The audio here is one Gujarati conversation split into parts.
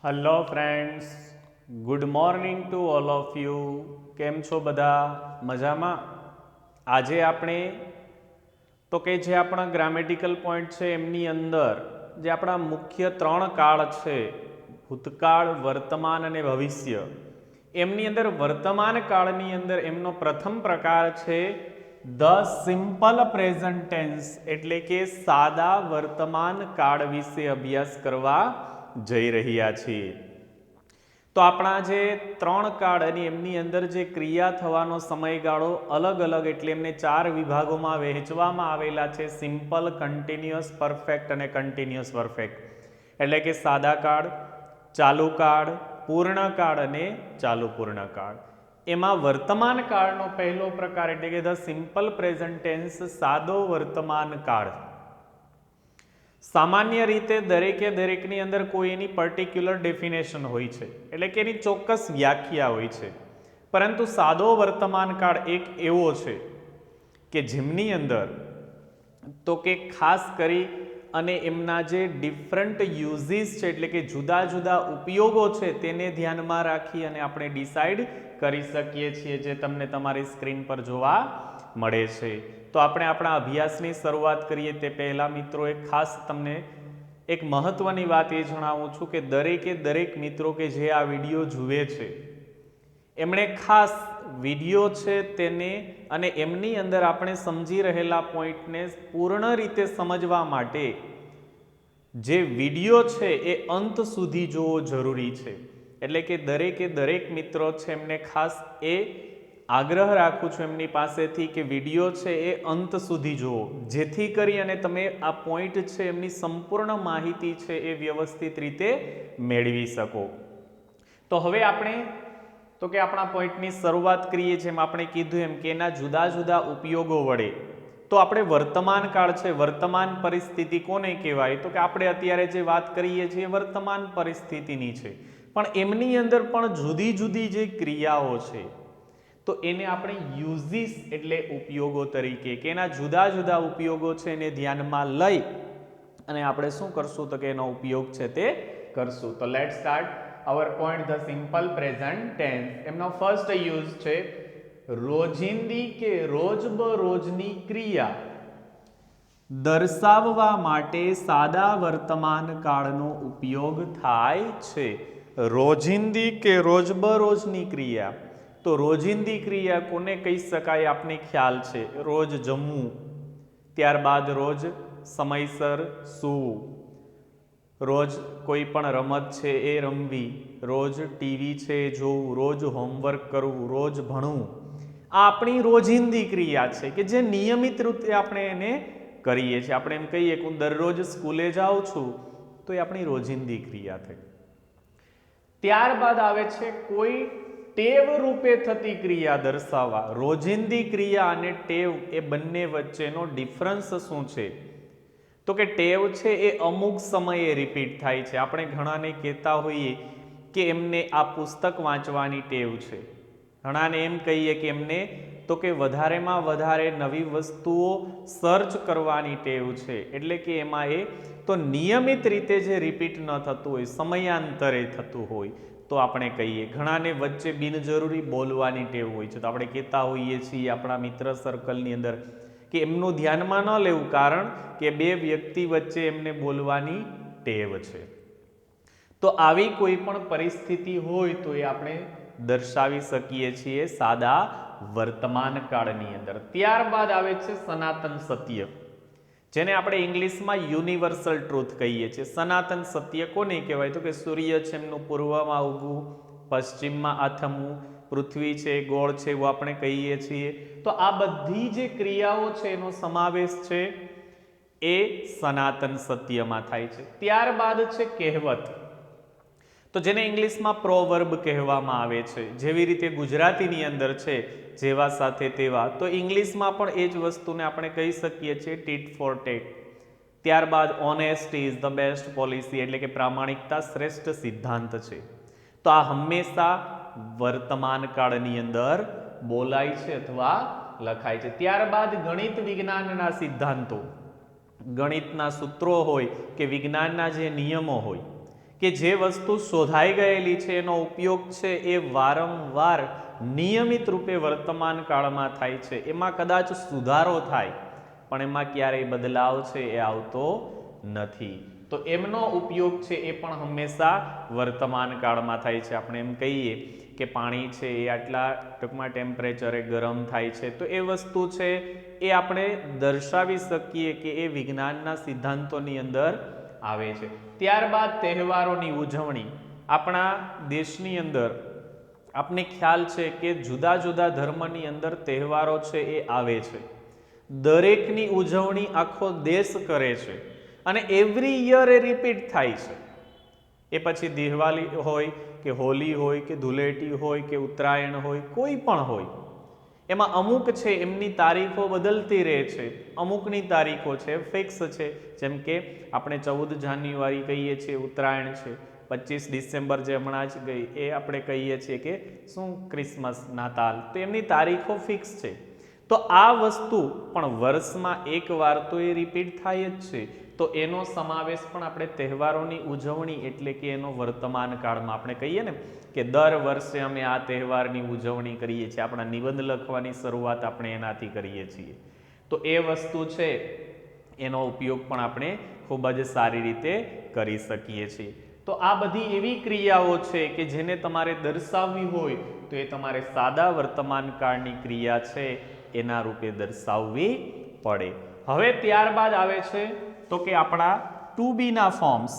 Hello friends, good morning to all of you. કેમ છો બધા? મજામાં? આજે આપણે તો કે જે આપણા ગ્રામેટિકલ પોઈન્ટ છે એમની અંદર જે આપણા મુખ્ય ત્રણ કાળ છે, ભૂતકાળ, વર્તમાન અને ભવિષ્ય, એમની અંદર વર્તમાન કાળની અંદર એમનો પ્રથમ પ્રકાર છે ધ સિમ્પલ પ્રેઝન્ટ ટેન્સ, એટલે કે સાદા વર્તમાન કાળ વિશે અભ્યાસ કરવા જઈ રહ્યા છીએ. તો આપણા જે ત્રણ કાળ અને એમની અંદર જે ક્રિયા થવાનો સમયગાળો અલગ અલગ, એટલે એમને ચાર વિભાગોમાં વહેંચવામાં આવેલા છે: સિમ્પલ, કન્ટિન્યુઅસ, પરફેક્ટ અને કન્ટિન્યુઅસ પરફેક્ટ. એટલે કે સાદા કાળ, ચાલુ કાળ, પૂર્ણ કાળ અને ચાલુ પૂર્ણ કાળ. એમાં વર્તમાન કાળનો પહેલો પ્રકાર એટલે કે ધ સિમ્પલ પ્રેઝન્ટ ટેન્સ, સાદો વર્તમાન કાળ. સામાન્ય રીતે દરેકની અંદર કોઈ એની પર્ટિક્યુલર ડેફિનેશન હોય છે, એટલે કે એની ચોક્કસ વ્યાખ્યા હોય છે. પરંતુ સાદો વર્તમાન કાળ એક એવો છે કે જેમની અંદર તો કે ખાસ કરી અને એમના જે ડિફરન્ટ યુઝીસ છે, એટલે કે જુદા જુદા ઉપયોગો છે, તેને ધ્યાનમાં રાખી અને આપણે ડિસાઇડ કરી શકીએ છીએ, જે તમને તમારી સ્ક્રીન પર જોવા મળે છે. તો આપણે આપણા અભ્યાસની શરૂઆત કરીએ તે પહેલાં મિત્રો એક ખાસ તમને એક મહત્વની વાત એ જણાવું છું કે દરેક મિત્રો કે જે આ વિડીયો જુએ છે એમણે ખાસ વિડીયો છે તેને અને એમની અંદર આપણે સમજી રહેલા પોઈન્ટને પૂર્ણ રીતે સમજવા માટે જે વિડીયો છે એ અંત સુધી જોવો જરૂરી છે. એટલે કે દરેક મિત્રો છે એમને ખાસ એ આગ્રહ રાખું છું એમની પાસેથી કે વિડીયો છે એ અંત સુધી જુઓ, જેથી કરી અને તમે આ પોઈન્ટ છે એમની સંપૂર્ણ માહિતી છે એ વ્યવસ્થિત રીતે મેળવી શકો. તો હવે આપણે તો કે આપણા પોઈન્ટની શરૂઆત કરીએ, જેમ આપણે કીધું એમ કે એના જુદા જુદા ઉપયોગો વડે તો આપણે વર્તમાન કાળ છે, વર્તમાન પરિસ્થિતિ કોને કહેવાય? તો કે આપણે અત્યારે જે વાત કરીએ છીએ વર્તમાન પરિસ્થિતિની છે, પણ એમની અંદર પણ જુદી જુદી જે ક્રિયાઓ છે તો એને આપણે યુઝીસ એટલે ઉપયોગો તરીકે, કે એના જુદા જુદા ઉપયોગો છે એને ધ્યાનમાં લઈ અને આપણે શું કરશું તો કે એનો ઉપયોગ છે તે કરશું. તો let's start our point the simple present tense. એમનો ફર્સ્ટ યુઝ છે રોજિંદી કે રોજબરોજની ક્રિયા દર્શાવવા માટે સાદા વર્તમાન કાળનો ઉપયોગ થાય છે. રોજિંદી કે રોજબરોજની ક્રિયા, તો રોજિંદી ક્રિયા કોને કહી શકાય? આપને ખ્યાલ છે, રોજ જમવું, ત્યારબાદ રોજ સમયસર સૂવું, રોજ કોઈ પણ રમત છે એ રમવી, રોજ ટીવી છે એ જોવું, રોજ હોમવર્ક કરવું, રોજ ભણવું. આ આપણી રોજિંદી ક્રિયા છે કે જે નિયમિત રીતે આપણે એને કરીએ છીએ. આપણે એમ કહીએ કે હું દરરોજ સ્કૂલે જાઉં છું, તો એ આપણી રોજિંદી ક્રિયા થઈ. ત્યારબાદ આવે છે કોઈ ટેવ રૂપે થતી ક્રિયા દર્શાવવા. રોજિંદી ક્રિયા અને ટેવ એ બંને વચ્ચેનો ડિફરન્સ શું છે? તો કે ટેવ છે એ અમુક સમયે રિપીટ થાય છે. આપણે ઘણાને કહેતા હોઈએ કે એમને આ પુસ્તક વાંચવાની ટેવ છે, ઘણાને એમ કહીએ કે એમને તો કે વધારેમાં વધારે નવી વસ્તુઓ સર્ચ કરવાની ટેવ છે, એટલે કે એમાં એ તો નિયમિત રીતે જે રિપીટ ન થતું હોય, સમયાંતરે થતું હોય તો આપણે કહીએ. ઘણાને વચ્ચે બિનજરૂરી બોલવાની ટેવ હોય છે, તો આપણે કહેતા હોઈએ છીએ આપણા મિત્ર સર્કલની અંદર કે એમનું ધ્યાનમાં ન લેવું, કારણ કે બે વ્યક્તિ વચ્ચે એમને બોલવાની ટેવ છે. તો આવી કોઈ પણ પરિસ્થિતિ હોય તો એ આપણે દર્શાવી શકીએ છીએ સાદા વર્તમાન કાળની અંદર. ત્યારબાદ આવે છે સનાતન સત્ય, જેને આપણે ઇંગ્લિશમાં યુનિવર્સલ ટ્રુથ કહીએ છીએ. સનાતન સત્ય કોને કહેવાય? તો કે સૂર્ય છે એમનું પૂર્વમાં ઉગવું, પશ્ચિમમાં આથમવું, પૃથ્વી છે ગોળ છે એવું આપણે કહીએ છીએ. તો આ બધી જે ક્રિયાઓ છે એનો સમાવેશ છે એ સનાતન સત્યમાં થાય છે. ત્યારબાદ છે કહેવત, તો જેને ઇંગ્લિશમાં પ્રોવર્બ કહેવામાં આવે છે. જેવી રીતે ગુજરાતીની અંદર છે જેવા સાથે તેવા, તો ઇંગ્લિશમાં પણ એ જ વસ્તુને આપણે કહી શકીએ છીએ ટીટ ફોર ટેટ. ત્યારબાદ honesty is the best policy, એટલે કે પ્રામાણિકતા શ્રેષ્ઠ સિદ્ધાંત છે. તો આ હંમેશા વર્તમાન કાળની અંદર બોલાય છે અથવા લખાય છે. ત્યારબાદ ગણિત વિજ્ઞાનના સિદ્ધાંતો, ગણિતના સૂત્રો હોય કે વિજ્ઞાનના જે નિયમો હોય કે જે વસ્તુ શોધાઈ ગયેલી છે એનો ઉપયોગ છે એ વારંવાર નિયમિત રૂપે વર્તમાન કાળમાં થાય છે, એમાં કદાચ સુધારો થાય પણ એમાં ક્યારેય બદલાવ છે એ આવતો નથી, તો એમનો ઉપયોગ છે એ પણ હંમેશા વર્તમાન કાળમાં થાય છે. આપણે એમ કહીએ કે પાણી છે એ આટલા ટૂંકમાં ટેમ્પરેચરે ગરમ થાય છે, તો એ વસ્તુ છે એ આપણે દર્શાવી શકીએ કે એ વિજ્ઞાનના સિદ્ધાંતોની અંદર આવે છે. ત્યારબાદ તહેવારોની ઉજવણી. આપણા દેશની અંદર આપને ખ્યાલ છે કે જુદા જુદા ધર્મની અંદર તહેવારો છે એ આવે છે, દરેકની ઉજવણી આખો દેશ કરે છે અને એવરી યર એ રિપીટ થાય છે. એ પછી દિવાળી હોય કે હોલી હોય કે ધૂળેટી હોય કે ઉત્તરાયણ હોય, કોઈ પણ હોય, એમાં અમુક છે એમની તારીખો બદલતી રહે છે, અમુકની તારીખો છે ફિક્સ છે. જેમ કે આપણે 14 જાન્યુઆરી કહીએ છીએ ઉત્તરાયણ છે, 25 ડિસેમ્બર જે હમણાં જ ગઈ એ આપણે કહીએ છીએ કે શું ક્રિસમસ નાતાલ, તો એમની તારીખો ફિક્સ છે. તો આ વસ્તુ પણ વર્ષમાં એક વાર તો એ રિપીટ થાય જ છે, તો એનો સમાવેશ પણ આપણે તહેવારોની ઉજવણી એટલે કે એનો વર્તમાન કાળમાં આપણે કહીએ ને કે દર વર્ષે અમે આ તહેવારની ઉજવણી કરીએ છીએ, આપણા નિબંધ લખવાની શરૂઆત આપણે એનાથી કરીએ છીએ, તો એ વસ્તુ છે એનો ઉપયોગ પણ આપણે ખૂબ જ સારી રીતે કરી શકીએ છીએ. તો આ બધી એવી ક્રિયાઓ છે કે જેને તમારે દર્શાવવી હોય તો એ તમારે સાદા વર્તમાન કાળની ક્રિયા છે એના રૂપે દર્શાવવી પડે. હવે ત્યારબાદ આવે છે તો કે આપણા ટુ બી ના ફોર્મ્સ.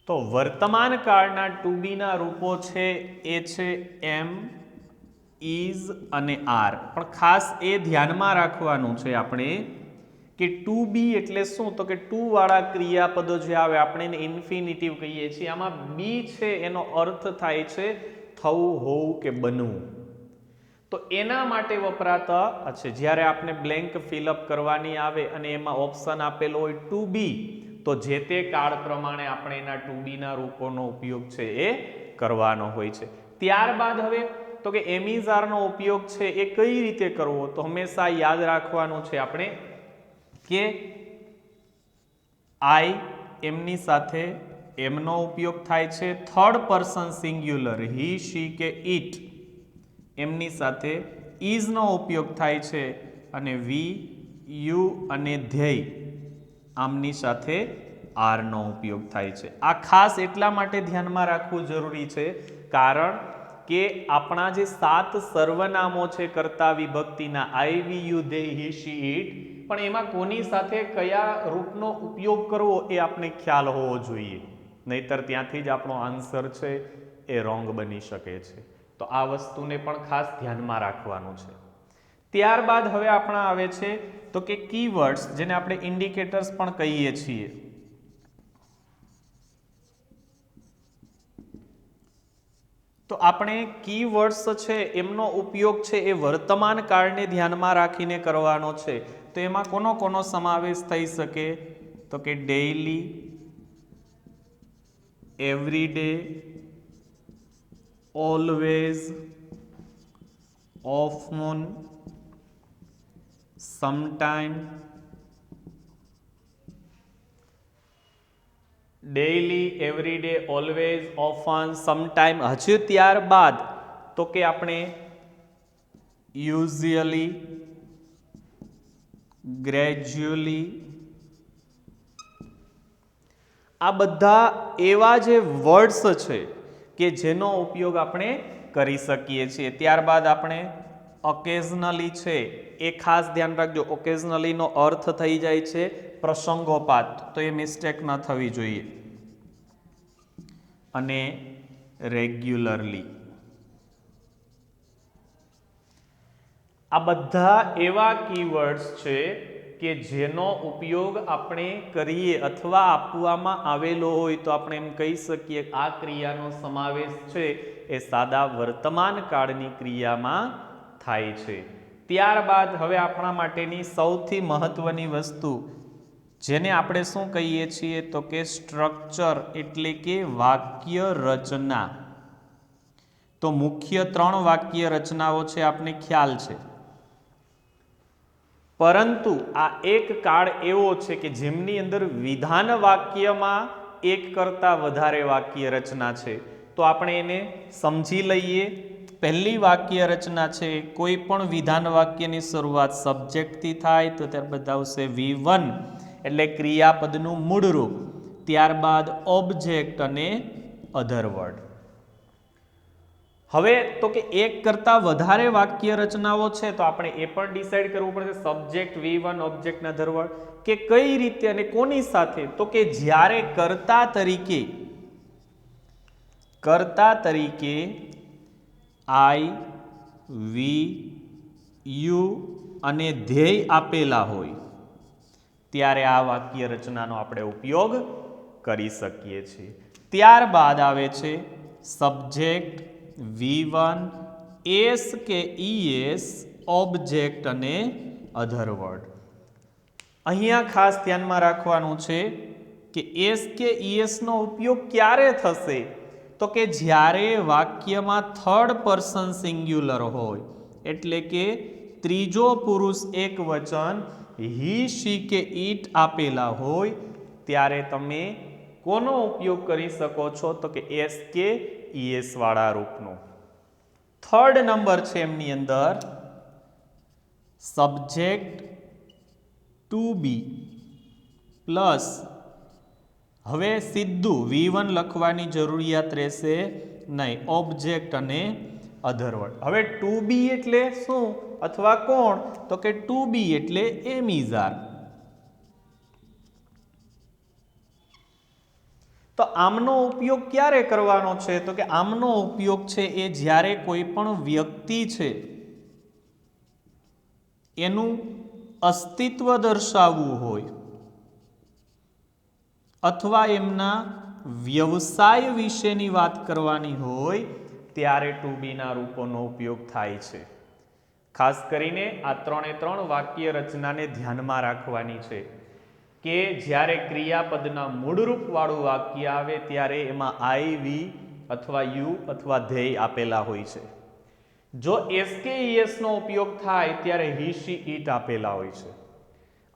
તો વર્તમાન કાળના ટુ બી ના રૂપો છે એ છે એમ, ઇઝ અને આર. પણ ખાસ એ ધ્યાનમાં રાખવાનું છે આપણે કે ટુ બી એટલે શું, તો કે ટુ વાળા ક્રિયાપદો જે આવે આપણે એને ઇન્ફિનિટિવ કહીએ છીએ, આમાં બી છે એનો અર્થ થાય છે થવું, હોવું કે બનવું. તો એના માટે વપરાતા છે જ્યારે આપણે બ્લેન્ક ફિલઅપ કરવાની આવે અને એમાં ઓપ્શન આપેલો હોય ટુ બી, તો જે તે કાળ પ્રમાણે આપણે એના ટુ બી ના રૂપોનો ઉપયોગ છે એ કરવાનો હોય છે. ત્યારબાદ હવે તો કે એમિઝારનો ઉપયોગ છે એ કઈ રીતે કરવો, તો હંમેશા યાદ રાખવાનું છે આપણે કે આઈ એમની સાથે એમનો ઉપયોગ થાય છે, થર્ડ પર્સન સિંગ્યુલર હી, શી કે ઇટ એમની સાથે ઇઝનો ઉપયોગ થાય છે અને વી, યુ અને ધ્યેય આમની સાથે આરનો ઉપયોગ થાય છે. આ ખાસ એટલા માટે ધ્યાનમાં રાખવું જરૂરી છે કારણ કે આપણા જે 7 સર્વનામો છે કર્તા વિભક્તિના આઈ, વી, યુ, ધ્યેય, હી, શી, ઇટ, પણ એમાં કોની સાથે કયા રૂપનો ઉપયોગ કરવો એ આપણે ખ્યાલ હોવો જોઈએ, નહીતર ત્યાંથી જ આપણો આન્સર છે એ રોંગ બની શકે છે. તો આ વસ્તુને પણ ખાસ ધ્યાનમાં રાખવાનું છે. ત્યારબાદ હવે આપણા આવે છે તો કે કીવર્ડ્સ, જેને આપણે ઇન્ડિકેટર્સ પણ કહીએ છીએ. તો આપણે કીવર્ડ્સ છે એમનો ઉપયોગ છે એ વર્તમાન કાળને ધ્યાનમાં રાખીને કરવાનો છે. તો એમાં કોનો સમાવેશ થઈ શકે, તો કે daily, every day, always, often, sometime. Daily, every day, always, often, sometime. હજુ ત્યારબાદ તો કે આપણે યુઝ્યુઅલી, ગ્રેજ્યુઅલી, આ બધા એવા જે વર્ડ્સ છે કે જેનો ઉપયોગ આપણે કરી શકીએ છીએ. ત્યારબાદ આપણે ઓકેઝનલી છે એ ખાસ ધ્યાન રાખજો, ઓકેઝનલીનો અર્થ થઈ જાય છે પ્રસંગોપાત, તો એ મિસ્ટેક ન થવી જોઈએ. અને રેગ્યુલરલી. આ બધા એવા કીવર્ડ્સ છે કે જેનો ઉપયોગ આપણે કરીએ અથવા આપવામાં આવેલો હોય તો આપણે એમ કહી શકીએ આ ક્રિયાનો સમાવેશ છે એ સાદા વર્તમાન કાળની ક્રિયામાં થાય છે. ત્યારબાદ હવે આપણા માટેની સૌથી મહત્વની વસ્તુ જેને આપણે શું કહીએ છીએ તો કે સ્ટ્રક્ચર એટલે કે વાક્ય રચના. તો મુખ્ય 3 વાક્ય રચનાઓ છે, આપને ખ્યાલ છે. પરંતુ આ એક કાળ એવો છે કે જેમની અંદર વિધાન વાક્યમાં એક કરતાં વધારે વાક્ય રચના છે. તો આપણે એને સમજી લઈએ. પહેલી વાક્ય રચના છે, કોઈ પણ વિધાન વાક્યની શરૂઆત સબ્જેક્ટથી થાય તો ત્યારબાદ આવશે V1 એટલે ક્રિયાપદનું મૂળરૂપ, ત્યારબાદ ઓબ્જેક્ટ અને અધર વર્ડ. હવે તો કે એક કરતાં વધારે વાક્ય રચનાઓ છે તો આપણે એ પણ ડિસાઈડ કરવું પડશે સબ્જેક્ટ V1 ઓબ્જેક્ટ અને અધર વર્ડ કે કઈ રીતે અને કોની સાથે. તો કે જ્યારે કર્તા તરીકે I, V, U અને ધ્યેય આપેલા હોય ત્યારે આ વાક્ય રચનાનો આપણે ઉપયોગ કરી શકીએ છીએ. ત્યારબાદ આવે છે સબ્જેક્ટ V1 S કે ES ઓબ્જેક્ટ અને અધર વર્ડ. અહીંયા ખાસ ધ્યાનમાં રાખવાનું છે કે S કે ES નો ઉપયોગ ક્યારે થશે તો કે જ્યારે વાક્યમાં થર્ડ પર્સન સિંગ્યુલર હોય, એટલે કે ત્રીજો પુરુષ એક વચન હી, શી કે ઈટ આપેલા હોય ત્યારે તમે કોનો ઉપયોગ કરી શકો છો તો કે એસ કે ઈએસ વાળા રૂપનો. થર્ડ નંબર છે એમની અંદર સબ્જેક્ટ ટુ બી પ્લસ, હવે સીધું V1 લખવાની જરૂરિયાત રહેશે નહીં, ઓબ્જેક્ટ અને અધર વર્ડ. હવે ટુ બી એટલે શું અથવા કોણ તો કે ટુ બી એટલે એમ ઇઝ આર. તો આમનો ઉપયોગ ક્યારે કરવાનો છે તો કે આમનો ઉપયોગ છે એ જ્યારે કોઈ પણ વ્યક્તિ છે એનું અસ્તિત્વ દર્શાવવું હોય અથવા એમના વ્યવસાય વિશેની વાત કરવાની હોય ત્યારે ટુ બીના રૂપોનો ઉપયોગ થાય છે. ખાસ કરીને આ 3 વાક્ય રચનાને ધ્યાનમાં રાખવાની છે કે જ્યારે ક્રિયાપદના મૂળરૂપ વાળું વાક્ય આવે ત્યારે એમાં I, V અથવા યુ અથવા ધ્યેય આપેલા હોય છે. જો એસ કે ઈએસ નો ઉપયોગ થાય ત્યારે હી, શી, ઈટ આપેલા હોય છે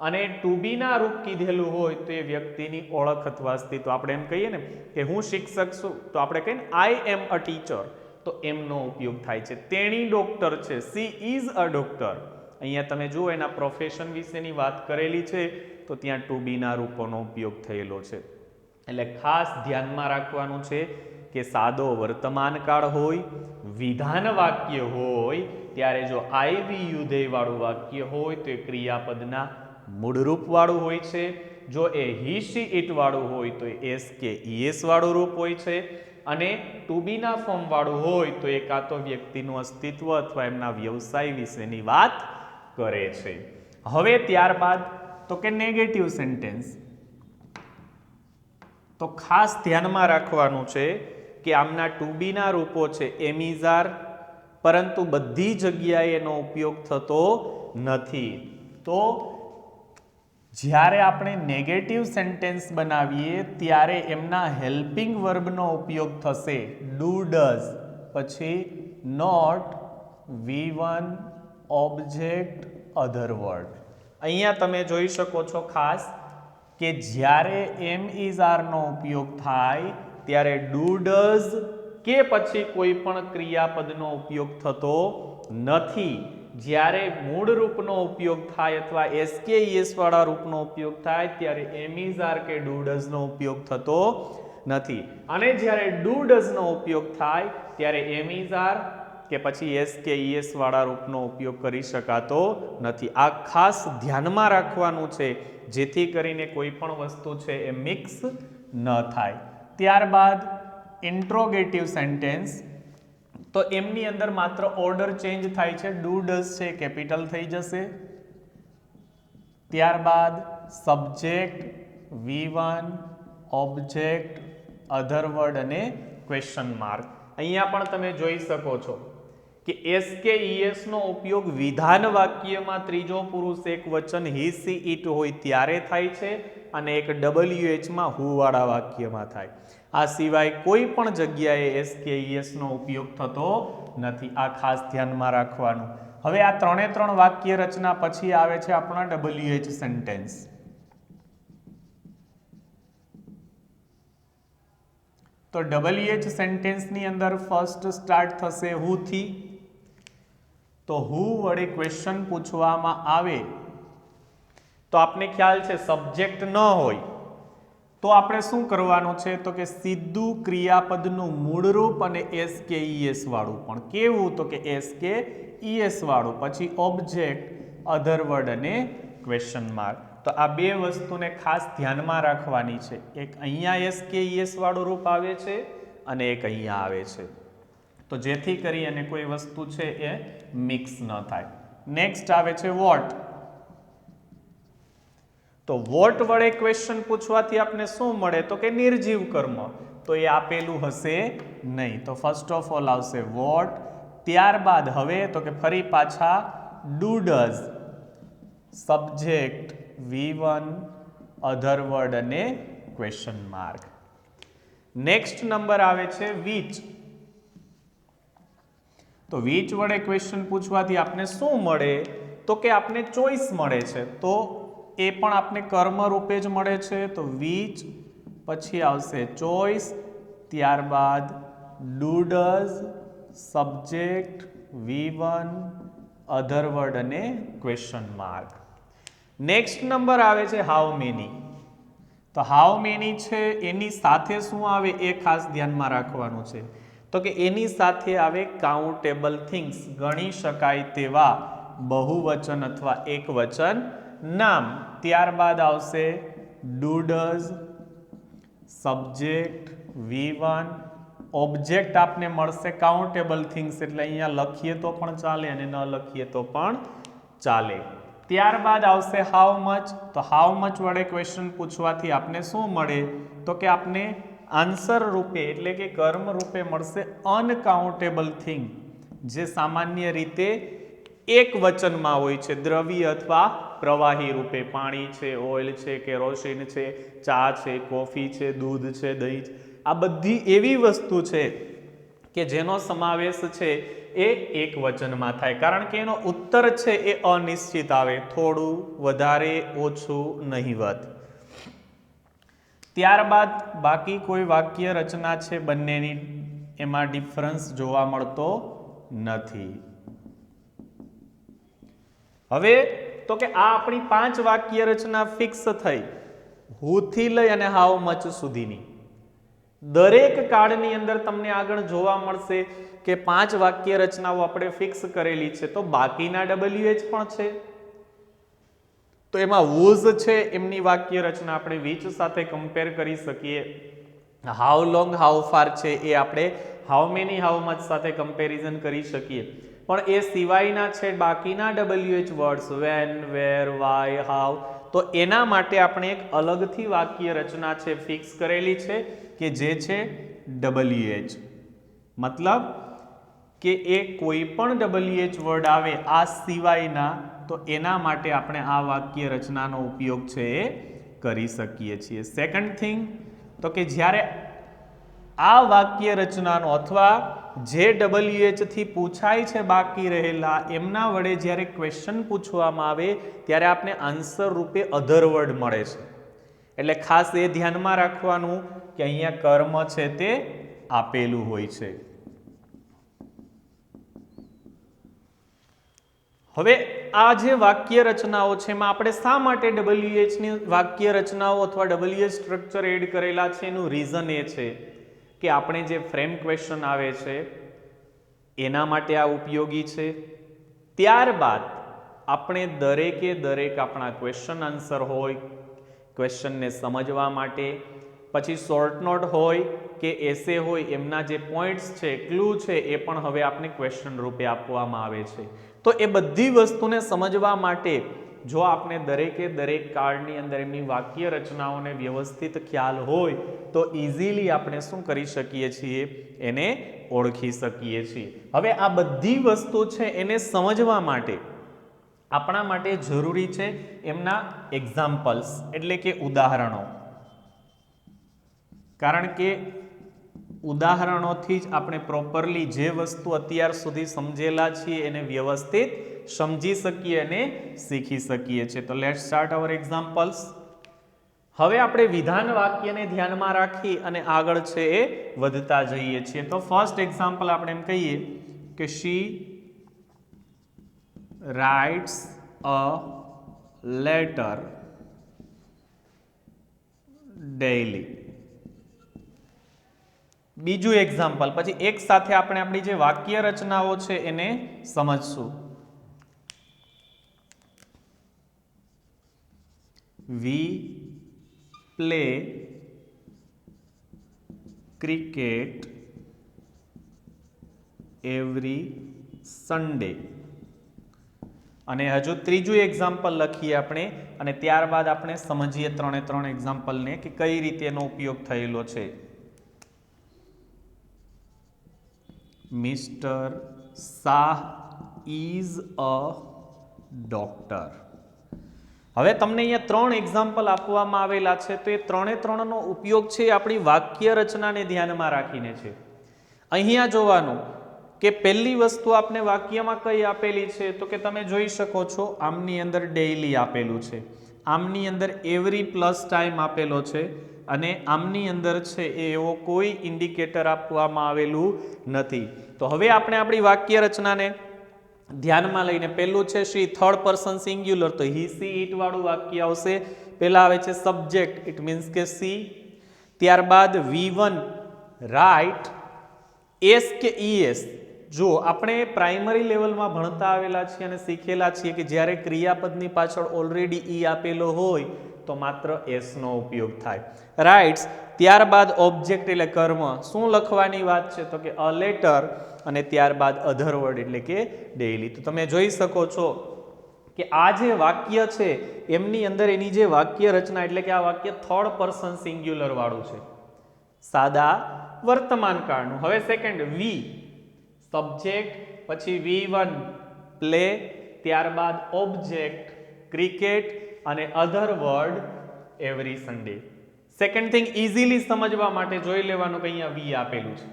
અને ટુ બી ના રૂપ કીધેલું હોય તો એ વ્યક્તિની ઓળખ અથવા અસ્તિત્વ. આપણે એમ કહીએ ને કે હું શિક્ષક છું તો આપણે કહીએ ને I am a teacher, તો એમનો ઉપયોગ થાય છે. તેણી ડોક્ટર છે, સી ઇઝ અ ડોક્ટર. અહીંયા તમે જુઓ એના પ્રોફેશન વિશેની વાત કરેલી છે તો ત્યાં ટુ બી ના રૂપોનો ઉપયોગ થયેલો છે. એટલે ખાસ ધ્યાનમાં રાખવાનું છે કે સાદો વર્તમાન કાળ હોય, વિધાન વાક્ય હોય ત્યારે જો I, V, U ધ્યેય વાળું વાક્ય હોય તો એ ક્રિયાપદના મૂળરૂપ વાળું હોય છે. જો એ હી, શી, ઈટ વાળું હોય તો એ એસ કે ઈએસ વાળું રૂપ હોય છે અને ટુ બી ના ફોર્મ વાળું હોય તો એ કાં તો વ્યક્તિનું અસ્તિત્વ અથવા એમના વ્યવસાય વિશેની વાત કરે છે. હવે ત્યારબાદ તો કે નેગેટિવ સેન્ટેન્સ. તો ખાસ ધ્યાનમાં રાખવાનું છે કે આમના ટુ બી ના રૂપો છે એમ ઇઝ આર, પરંતુ બધી જગ્યાએ એનો ઉપયોગ થતો નથી. તો જ્યારે આપણે નેગેટિવ સેન્ટેન્સ બનાવીએ ત્યારે એમના હેલ્પિંગ વર્બનો ઉપયોગ થશે ડુ, ડઝ, પછી not, V1 object, other word. અહીંયા તમે જોઈ શકો છો ખાસ કે જ્યારે એમ ઇઝ આર નો ઉપયોગ થાય ત્યારે ડુ, ડઝ કે પછી કોઈ પણ ક્રિયાપદનો ઉપયોગ થતો નથી. જ્યારે મૂળ રૂપનો ઉપયોગ થાય અથવા એસ કે ઈએસ વાળા રૂપનો ઉપયોગ થાય ત્યારે એમ ઇઝ આર કે ડુ, ડઝ નો ઉપયોગ થતો નથી. અને જ્યારે ડુ, ડઝ નો ઉપયોગ થાય ત્યારે એમ ઇઝ આર કે પછી એસ કે ઈએસ વાળા રૂપનો ઉપયોગ કરી શકાતો નથી. આ ખાસ ધ્યાનમાં રાખવાનું છે જેથી કરીને કોઈ પણ વસ્તુ છે એ મિક્સ ન થાય. ત્યારબાદ ઇન્ટ્રોગેટિવ સેન્ટેન્સ. તો એમની અંદર માત્ર ઓર્ડર ચેન્જ થાય છે, ડુ, ડઝ છે કેપિટલ થઈ જશે. ત્યારબાદ subject, V1 object, other word અને ક્વેશ્ચન માર્ક. અહીંયા પણ તમે જોઈ શકો છો કે એસ કે ઈએસ નો ઉપયોગ વિધાન વાક્યમાં ત્રીજો પુરુષ એક વચન હી, સી, ઈટ હોય ત્યારે થાય છે અને એક WH માં હુ વાળા વાક્યમાં થાય. આ સિવાય કોઈ પણ જગ્યાએ એસ કે ઈએસ નો ઉપયોગ થતો નથી. આ ખાસ ધ્યાનમાં રાખવાનું. હવે આ 3 વાક્ય રચના પછી આવે છે આપણા WH સેન્ટેન્સ. તો WH સેન્ટેન્સની અંદર ફર્સ્ટ સ્ટાર્ટ થશે હુ થી. તો હુ વડે ક્વેશ્ચન પૂછવામાં આવે તો આપને ખ્યાલ છે સબ્જેક્ટ ન હોય તો આપણે શું કરવાનું છે તો કે સીધું ક્રિયાપદનું મૂળરૂપ અને SKES વાળું. પણ કેવું તો કે SKES વાળું, પછી ઓબ્જેક્ટ, અધર વર્ડ અને ક્વેશ્ચન માર્ક. તો આ બે વસ્તુને ખાસ ધ્યાનમાં રાખવાની છે. એક અહીંયા SKES વાળું રૂપ આવે છે અને એક અહીંયા આવે છે, તો જેથી કરી અને કોઈ વસ્તુ છે એ મિક્સ ન થાય. નેક્સ્ટ આવે છે વોટ. તો વોટ વડે ક્વેશ્ચન પૂછવાથી આપણે શું મળે તો કે નિર્જીવ કર્મ. તો એ આપેલું હશે નહીં. તો ફર્સ્ટ ઓફ ઓલ આવશે વોટ. ત્યારબાદ હવે તો કે ફરી પાછા do does, subject V1, other word અને ક્વેશ્ચન માર્ક. નેક્સ્ટ નંબર આવે છે વિચ. તો વિચ વડે ક્વેશ્ચન પૂછવાથી આપણે શું મળે તો કે આપણે ચોઈસ મળે છે. તો એ પણ આપણે કર્મ રૂપે જ મળે છે. તો વિચ પછી આવશે ચોઈસ, ત્યારબાદ do does, subject V1, other word અને ક્વેશ્ચન માર્ક. નેક્સ્ટ નંબર આવે છે હાઉ મેની. તો હાઉ મેની છે એની સાથે શું આવે એ ખાસ ધ્યાનમાં રાખવાનું છે. તો કે એની સાથે આવે કાઉન્ટેબલ થિંગ્સ, ગણી શકાય તેવા બહુવચન અથવા એકવચન નામ. ત્યારબાદ આવશે do does, subject V1, object આપને મળશે કાઉન્ટેબલ થિંગ્સ, એટલે અહીંયા લખીએ તો પણ ચાલે અને ન લખીએ તો પણ ચાલે. ત્યારબાદ આવશે હાઉ મચ. તો હાઉ મચ વડે ક્વેશ્ચન પૂછવાથી આપને શું મળે તો કે આપને આન્સર રૂપે એટલે કે કર્મ રૂપે મળશે અનકાઉન્ટેબલ થિંગ, જે સામાન્ય રીતે એક વચનમાં હોય છે, દ્રવ્ય અથવા પ્રવાહી રૂપે. પાણી છે, ઓઇલ છે, કેરોસીન છે, ચા છે, કોફી છે, દૂધ છે, દહીં છે. આ બધી એવી વસ્તુ છે કે જેનો સમાવેશ છે એ એક વચનમાં થાય, કારણ કે એનો ઉત્તર છે એ અનિશ્ચિત આવે, થોડું વધારે ઓછું નહિવત. ત્યારબાદ બાકી કોઈ વાક્ય રચના છે બંનેની, એમાં ડિફરન્સ જોવા મળતો નથી. હવે તો કે આ આપણી 5 વાક્ય રચના ફિક્સ થઈ, હુ થી લઈ અને હાઉ મચ સુધીની. દરેક કાર્ડની અંદર તમને આગળ જોવા મળશે કે 5 વાક્ય રચનાઓ આપણે ફિક્સ કરેલી છે. તો બાકીના WH પણ છે. તો એમાં whose છે એમની વાક્ય રચના આપણે which સાથે કમ્પેર કરી શકીએ. હાઉ લોંગ, હાઉ ફાર છે એ આપણે હાઉ મેની, હાઉ મચ સાથે કમ્પેરિઝન કરી શકીએ. પણ એ સિવાયના છે બાકીના WH words when, where, why, how, તો એના માટે આપણે એક અલગથી વાક્ય રચના છે ફિક્સ કરેલી છે કે જે છે WH. મતલબ કે એ કોઈ પણ WH વર્ડ આવે આ સિવાયના, તો એના માટે આપણે આ વાક્ય રચનાનો ઉપયોગ છે એ કરી શકીએ છીએ. સેકન્ડ થિંગ તો કે જ્યારે આ વાક્ય રચનાનો અથવા જે WH થી પૂછાય છે બાકી રહેલા એમના વડે જ્યારે ક્વેશ્ચન પૂછવામાં આવે ત્યારે આપણે આન્સર રૂપે અધર વર્ડ મળે છે. એટલે ખાસ એ ધ્યાનમાં રાખવાનું કે અહીંયા કર્મ છે તે આપેલું હોય છે. હવે આ જે વાક્ય રચનાઓ છે એમાં આપણે શા માટે WH ની વાક્ય રચનાઓ અથવા WH સ્ટ્રક્ચર એડ કરેલા છે એનું રીઝન એ છે કે આપણે જે ફ્રેમ ક્વેશ્ચન આવે છે એના માટે આ ઉપયોગી છે. ત્યારબાદ આપણે દરેકે દરેક આપણા ક્વેશ્ચન આન્સર હોય, ક્વેશ્ચનને સમજવા માટે, પછી શોર્ટ નોટ હોય કે એસે હોય, એમના જે પોઈન્ટ્સ છે, ક્લુ છે, એ પણ હવે આપણે ક્વેશ્ચન રૂપે આપવામાં આવે છે. તો એ બધી વસ્તુને સમજવા માટે જો આપણે દરેકે દરેક કાર્ડની અંદર એમની વાક્ય રચનાઓને વ્યવસ્થિત ખ્યાલ હોય તો ઇઝીલી આપણે શું કરી શકીએ છીએ, એને ઓળખી શકીએ છીએ. હવે આ બધી વસ્તુ છે એને સમજવા માટે આપણા માટે જરૂરી છે એમના એક્ઝામ્પલ્સ એટલે કે ઉદાહરણો. કારણ કે ઉદાહરણોથી જ આપણે પ્રોપરલી જે વસ્તુ અત્યાર સુધી સમજેલા છીએ એને વ્યવસ્થિત સમજી શકીએ અને શીખી શકીએ છીએ. તો લેટ્સ સ્ટાર્ટ અવર એક્ઝામ્પલ્સ. હવે આપણે વિધાન વાક્યને ધ્યાનમાં રાખી અને આગળ છે એ વધતા જઈએ છીએ. તો ફર્સ્ટ એક્ઝામ્પલ આપણે એમ કહીએ કે શી રાઇટ્સ અ લેટર ડેઇલી. બીજું એક્ઝામ્પલ, પછી એક સાથે આપણે આપણી જે વાક્ય રચનાઓ છે એને સમજશું. We play cricket every Sunday. અને હજુ ત્રીજું એક્ઝામ્પલ લખીએ આપણે અને ત્યારબાદ આપણે સમજીએ ત્રણે ત્રણ એક્ઝામ્પલને કે કઈ રીતે એનો ઉપયોગ થયેલો છે. Mister Shah is a doctor. હવે તમને અહીંયા ત્રણ એક્ઝામ્પલ આપવામાં આવેલા છે, તો એ ત્રણે ત્રણનો ઉપયોગ છે આપણી વાક્ય રચનાને ધ્યાનમાં રાખીને છે. અહીંયા જોવાનું કે પહેલી વસ્તુ આપણે વાક્યમાં કઈ આપેલી છે, તો કે તમે જોઈ શકો છો આમની અંદર ડેઇલી આપેલું છે, આમની અંદર એવરી પ્લસ ટાઈમ આપેલો છે અને આમની અંદર છે એવો કોઈ ઇન્ડિકેટર આપવામાં આવેલું નથી. તો હવે આપણે આપણી વાક્ય રચનાને ધ્યાનમાં લઈને પહેલું છે શી, થર્ડ પર્સન સિંગ્યુલર, તો હી સી ઇટ વાળું વાક્ય આવશે. પહેલા આવે છે સબ્જેક્ટ, ઇટ મીન્સ કે સી. ત્યારબાદ V1 રાઇટ એસ કે ઈએસ. જો આપણે પ્રાઇમરી લેવલમાં ભણતા આવેલા છીએ અને શીખેલા છીએ કે જ્યારે ક્રિયાપદની પાછળ ઓલરેડી ઈ આપેલો હોય તો માત્ર એસ નો ઉપયોગ થાય. રાઇટ્સ, ત્યારબાદ ઓબ્જેક્ટ એટલે કર્મ. શું લખવાની વાત છે, તો કે અ લેટર અને ત્યારબાદ અધર વર્ડ એટલે કે ડેઇલી. તો તમે જોઈ શકો છો કે આ જે વાક્ય છે એમની અંદર એની જે વાક્ય રચના એટલે કે આ વાક્ય થર્ડ પર્સન સિંગ્યુલર વાળું છે, સાદા વર્તમાન કાળનું. હવે સેકન્ડ વી સબ્જેક્ટ, પછી V1 પ્લે, ત્યારબાદ ઓબ્જેક્ટ ક્રિકેટ અને અધર word every Sunday. Second thing easily સમજવા માટે જોઈ લેવાનું કે અહીંયા વી આપેલું છે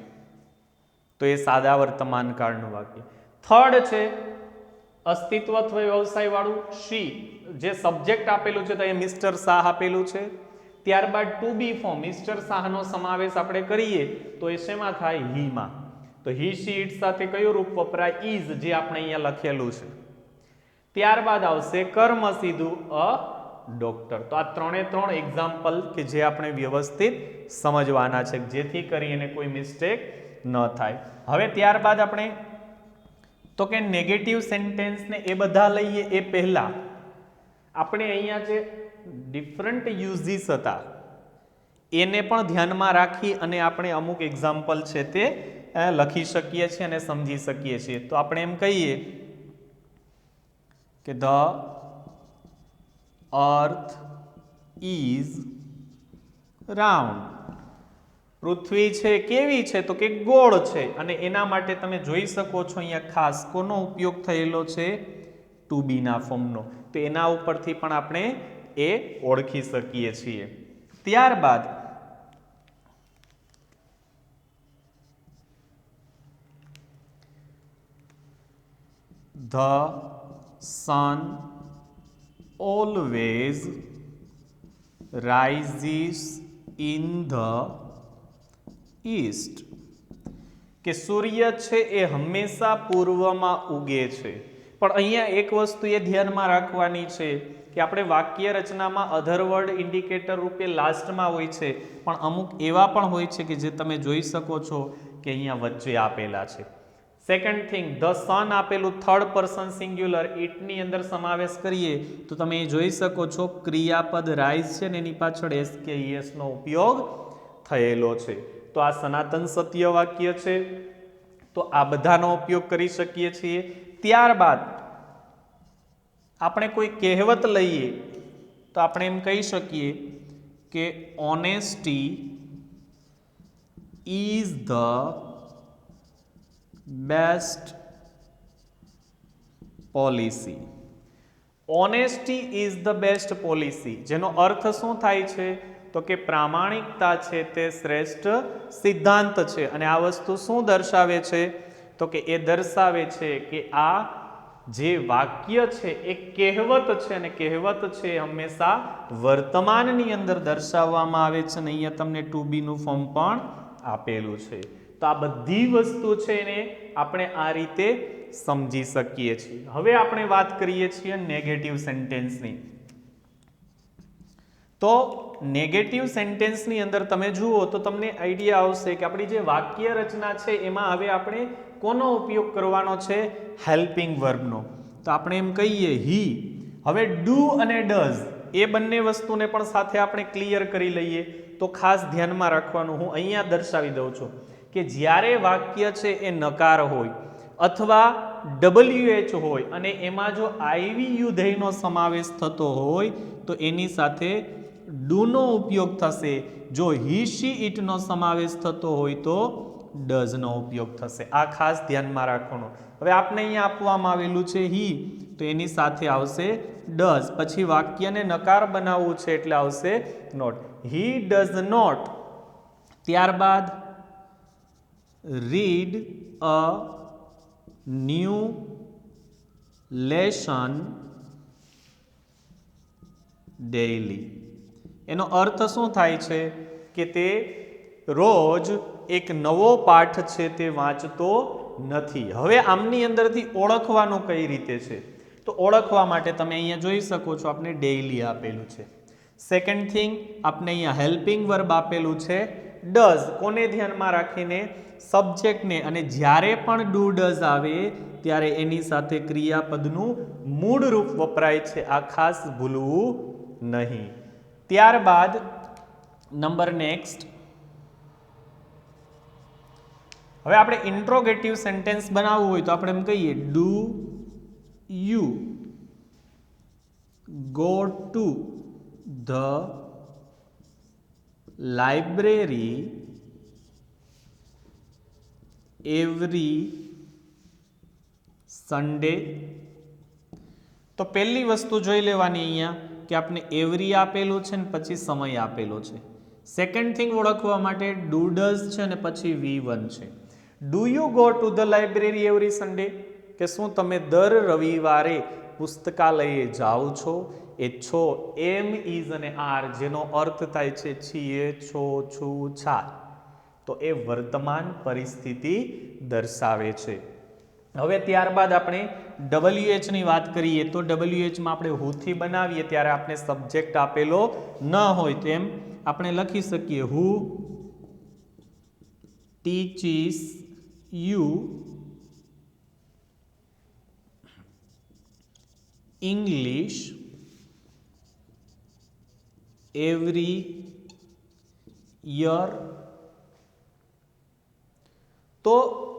તો એ સાદા વર્તમાન કાળનું વાક્ય. થર્ડ છે અસ્તિત્વ અથવા વ્યવસાય વાળું શી, જે સબ્જેક્ટ આપેલું છે તો એ મિસ્ટર શાહ આપેલું છે. ત્યારબાદ ટુ બી ફોર્મ, મિસ્ટર શાહનો સમાવેશ આપણે કરીએ તો એ શેમાં થાય, હીમાં. તો હી શી ઇટ સાથે કયું રૂપ વપરાય, ઇઝ, જે આપણે અહીંયા લખેલું છે. ત્યારબાદ આવશે કર્મ સીધું અ ડોક્ટર. તો આ ત્રણે ત્રણ એક્ઝામ્પલ કે જે આપણે વ્યવસ્થિત સમજવાના છે જેથી કરીને કોઈ મિસ્ટેક ન થાય. હવે ત્યારબાદ આપણે તો કે નેગેટિવ સેન્ટેન્સને એ બધા લઈએ એ પહેલા આપણે અહીંયા જે ડિફરન્ટ યુઝીસ હતા એને પણ ધ્યાનમાં રાખી અને આપણે અમુક એક્ઝામ્પલ છે તે લખી શકીએ છીએ અને સમજી શકીએ છીએ. તો આપણે એમ કહીએ કે ધ અર્થ ઇઝ રાઉન્ડ. પૃથ્વી છે કેવી છે, તો કે ગોળ છે. અને એના માટે તમે જોઈ શકો છો અહીંયા ખાસ કોનો ઉપયોગ થયેલો છે, ટુ બી ના ફોર્મનો. તો એના ઉપરથી પણ આપણે એ ઓળખી શકીએ છીએ. ત્યારબાદ the sun always rises in the east. કે સૂર્ય છે એ હંમેશા પૂર્વમાં ઉગે છે. પણ અહીંયા એક વસ્તુ એ ધ્યાનમાં રાખવાની છે કે આપણે વાક્ય રચનામાં અધર વર્ડ ઇન્ડિકેટર રૂપે લાસ્ટમાં હોય છે, પણ અમુક એવા પણ હોય છે કે જે તમે જોઈ શકો છો કે અહીંયા વચ્ચે આપેલા છે. સેકન્ડ થિંગ ધ સન આપેલું થર્ડ પર્સન સિંગ્યુલર, ઇટની અંદર સમાવેશ કરીએ તો તમે એ જોઈ શકો છો ક્રિયાપદ રાઇઝ છે ને એની પાછળ એસ કે ઈએસ નો ઉપયોગ થયેલો છે. તો આ સનાતન સત્ય વાક્ય છે, તો આ બધાનો ઉપયોગ કરી શકીએ છીએ. ત્યારબાદ આપણે કોઈ કહેવત લઈએ તો આપણે એમ કહી શકીએ કે honesty is the best policy. Honesty is the best policy, જેનો અર્થ શું થાય છે તો કે પ્રામાણિકતા છે તે શ્રેષ્ઠ સિદ્ધાંત છે. અને આ વસ્તુ શું દર્શાવે છે તો કે એ દર્શાવે છે કે આ જે વાક્ય છે એ કહેવત છે, અને કહેવત છે એ હંમેશા વર્તમાનની અંદર દર્શાવવામાં આવે છે, અને અહીંયા તમને ટુ બીનું ફોર્મ પણ આપેલું છે. તો આ બધી વસ્તુ છે એને આપણે આ રીતે સમજી શકીએ છીએ. હવે આપણે વાત કરીએ છીએ નેગેટિવ સેન્ટેન્સની. તો નેગેટિવ સેન્ટેન્સની અંદર તમે જુઓ તો તમને આઈડિયા આવશે કે આપણી જે વાક્ય રચના છે એમાં હવે આપણે કોનો ઉપયોગ કરવાનો છે? હેલ્પિંગ વર્બનો. તો આપણે એમ કહીએ હી. હવે ડુ અને ડઝ એ બંને વસ્તુને પણ સાથે આપણે ક્લિયર કરી લઈએ. તો ખાસ ધ્યાનમાં રાખવાનું, હું અહીંયા દર્શાવી દઉં છું કે જ્યારે વાક્ય છે એ નકાર હોય અથવા WH હોય અને એમાં જો આઈવી યુધેયનો સમાવેશ થતો હોય તો એની સાથે ડુનો ઉપયોગ થશે. જો હી શી ઇટનો સમાવેશ થતો હોય તો ડઝનો ઉપયોગ થશે. આ ખાસ ધ્યાનમાં રાખવાનું. હવે આપણે અહીંયા આપવામાં આવેલું છે હી, તો એની સાથે આવશે ડઝ. પછી વાક્યને નકાર બનાવવું છે એટલે આવશે નોટ. He does not. ત્યારબાદ read a new lesson daily. એનો અર્થ શું થાય છે કે તે રોજ એક નવો પાઠ છે તે વાંચતો નથી. હવે આમની અંદરથી ઓળખવાનું કઈ રીતે છે? તો ઓળખવા માટે તમે અહીંયા જોઈ શકો છો આપણે ડેઇલી આપેલું છે. સેકન્ડ થિંગ, આપણે અહીંયા હેલ્પિંગ વર્બ આપેલું છે ડઝ. કોને ધ્યાનમાં રાખીને? સબ્જેક્ટને. અને જ્યારે પણ ડુ ડઝ આવે ત્યારે એની સાથે ક્રિયાપદનું મૂળ રૂપ વપરાય છે. આ ખાસ ભૂલવું નહીં. ત્યારબાદ નંબર નેક્સ્ટ, હવે આપણે ઇન્ટ્રોગેટિવ સેન્ટેન્સ બનાવવું હોય તો આપણે એમ કહીએ do you go to the library every Sunday. તો પહેલી વસ્તુ જોઈ લેવાની અહીંયા કે આપણે એવરી આપેલું છે ને પછી સમય આપેલો છે. સેકન્ડ થિંગ ઓળખવા માટે ડુ ડઝ છે ને પછી V1 છે. Do you go to the library every Sunday? કે શું તમે દર રવિવારે પુસ્તકાલયે જાઓ છો? એ છો એમ ઇઝ અને આર જેનો અર્થ થાય છે છીએ, છો, છું, છા. તો એ વર્તમાન પરિસ્થિતિ દર્શાવે છે. હવે ત્યારબાદ આપણે WH ની વાત કરીએ તો WH માં આપણે હુ થી બનાવીએ ત્યારે આપણે સબ્જેક્ટ આપેલો ન હોય તેમ આપણે લખી શકીએ who teaches you English every year. તો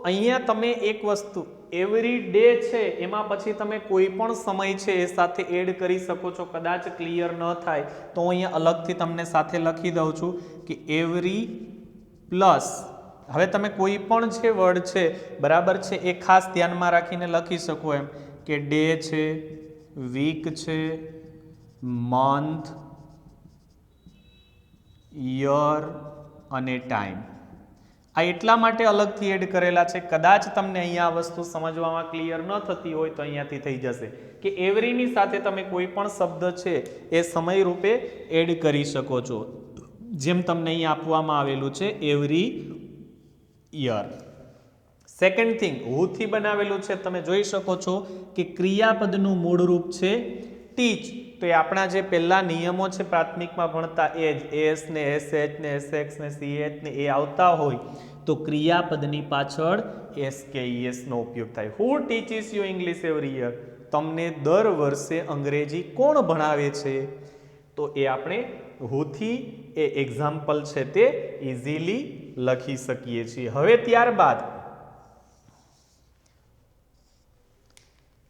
અહીંયા તમે એક વસ્તુ એવરી ડે છે એમાં પછી તમે કોઈ પણ સમય છે એ સાથે એડ કરી શકો છો. કદાચ ક્લિયર ન થાય તો હું અહીંયા અલગથી તમને સાથે લખી દઉં છું કે એવરી પ્લસ. હવે તમે કોઈ પણ જે વર્ડ છે બરાબર છે એ ખાસ ધ્યાનમાં રાખીને લખી શકો એમ કે ડે છે, વીક છે, મંથ, યર અને ટાઈમ. આ એટલા માટે અલગથી એડ કરેલા છે. કદાચ તમને અહીંયા આ વસ્તુ સમજવામાં ક્લિયર ન થતી હોય તો અહીંયાથી થઈ જશે કે એવરીની સાથે તમે કોઈ પણ શબ્દ છે એ સમય રૂપે એડ કરી શકો છો. જેમ તમને અહીંયા આપવામાં આવેલું છે every year. Second thing, Houthi બનાવેલું છે. તમે જોઈ શકો છો કે ક્રિયાપદનું મૂળ રૂપ છે ટીચ. તો એ આપણા જે પહેલા નિયમો છે પ્રાથમિકમાં ભણતા એ જ એસ ને એસએચ ને એસએક્સ ને સીએચ ને એ આવતા હોય તો ક્રિયાપદની પાછળ એસકેઈએસ નો ઉપયોગ થાય. Who teaches you English every year? તમને દર વર્ષે અંગ્રેજી કોણ ભણાવે છે? તો એ આપણે હુથી એ એક્ઝામ્પલ છે તે ઇઝીલી લખી શકીએ છીએ. હવે ત્યારબાદ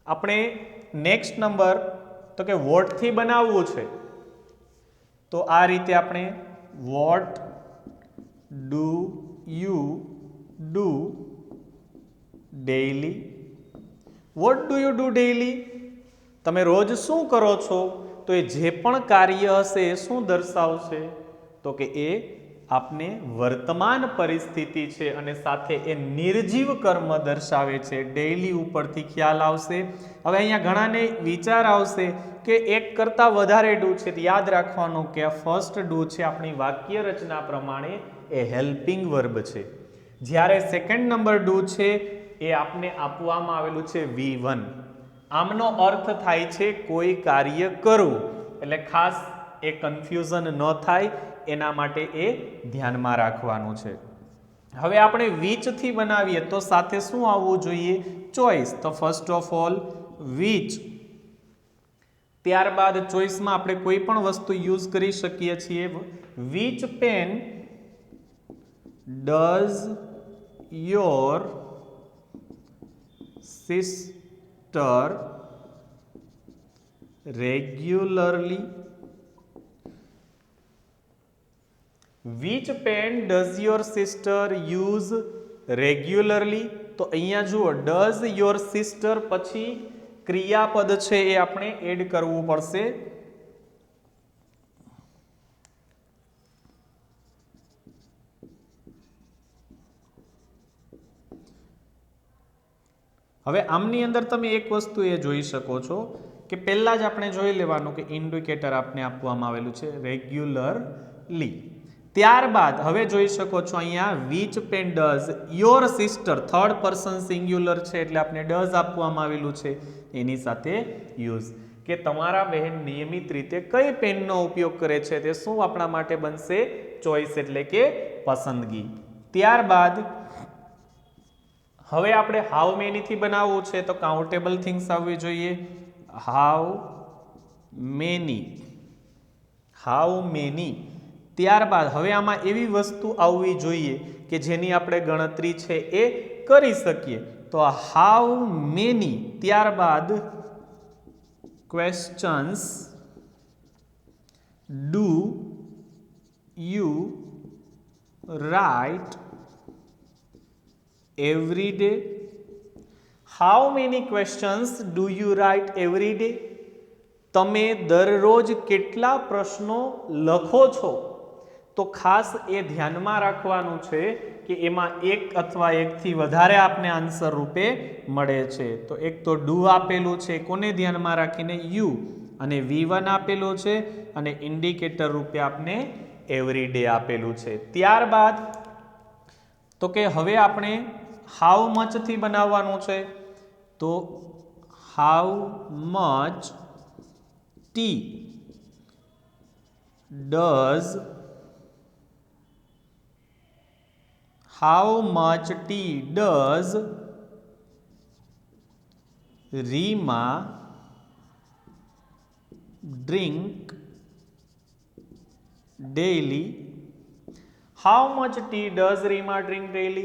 આપણે નેક્સ્ટ નંબર તો કે વોટ થી બનાવવું છે. તો આ રીતે આપણે what do you do daily? What do you do daily? તમે રોજ શું કરો છો? તો એ જે પણ કાર્ય હશે એ શું દર્શાવશે? તો કે એ આપને વર્તમાન પરિસ્થિતિ છે અને સાથે એ નિર્જીવ કર્મ દર્શાવે છે. ડેઈલી ઉપરથી ખ્યાલ આવશે. હવે અહીંયા ઘણાને વિચાર આવશે કે એક કરતાં વધારે ડુ છે. યાદ રાખવાનું કે આ ફર્સ્ટ ડુ છે આપણી વાક્ય રચના પ્રમાણે એ હેલ્પિંગ વર્બ છે. જ્યારે સેકન્ડ નંબર ડુ છે એ આપને આપવામાં આવેલું છે V1. આમનો અર્થ થાય છે કોઈ કાર્ય કરવું. એટલે ખાસ એ કન્ફ્યુઝન ન થાય એના માટે એ ધ્યાનમાં રાખવાનું છે. હવે આપણે વિચથી બનાવીએ તો સાથે શું આવવું જોઈએ? ચોઇસ. તો ફર્સ્ટ ઓફ ઓલ વિચ. ત્યારબાદ ચોઇસમાં આપણે કોઈ પણ વસ્તુ યુઝ કરી શકીએ છીએ. Which pen does your sister regularly? Which pen does your sister use regularly? તો અહીંયા જુઓ, ડઝ યોર સિસ્ટર પછી ક્રિયાપદ છે એ આપણે એડ કરવું પડશે. હવે આમની અંદર તમે એક વસ્તુ એ જોઈ શકો છો કે પહેલા જ આપણે જોઈ લેવાનું કે ઇન્ડિકેટર આપને આપવામાં આવેલું છે રેગ્યુલરલી. ત્યારબાદ હવે જોઈ શકો છો અહીંયા which pen does your sister, third person singular છે એટલે આપણે ડઝ આપવામાં આવેલું છે એની સાથે યુઝ. કે તમારા બહેન નિયમિત રીતે કઈ પેનનો ઉપયોગ કરે છે તે શું આપણા માટે બનશે? ચોઇસ એટલે કે પસંદગી. ત્યારબાદ હવે આપણે હાઉ મેનીથી બનાવવું છે તો કાઉન્ટેબલ થિંગ્સ આવવી જોઈએ. How many. How many. ત્યારબાદ હવે આમાં એવી વસ્તુ આવવી જોઈએ કે જેની આપણે ગણતરી છે એ કરી શકીએ. તો હાઉ મેની. ત્યારબાદ questions do you write every day? How many questions do you write every day? તમે દરરોજ કેટલા પ્રશ્નો લખો છો? તો ખાસ એ ધ્યાનમાં રાખવાનું છે કે એમાં એક અથવા એકથી વધારે આપને આન્સર રૂપે મળે છે. તો એક તો ડુ આપેલું છે, કોને ધ્યાનમાં રાખીને? યુ. અને V1 આપેલું છે અને ઇન્ડિકેટર રૂપે આપને એવરી ડે આપેલું છે. ત્યારબાદ તો કે હવે આપણે હાઉ મચ થી બનાવવાનું છે. તો how much tea does Reema drink daily? How much tea does Reema drink daily?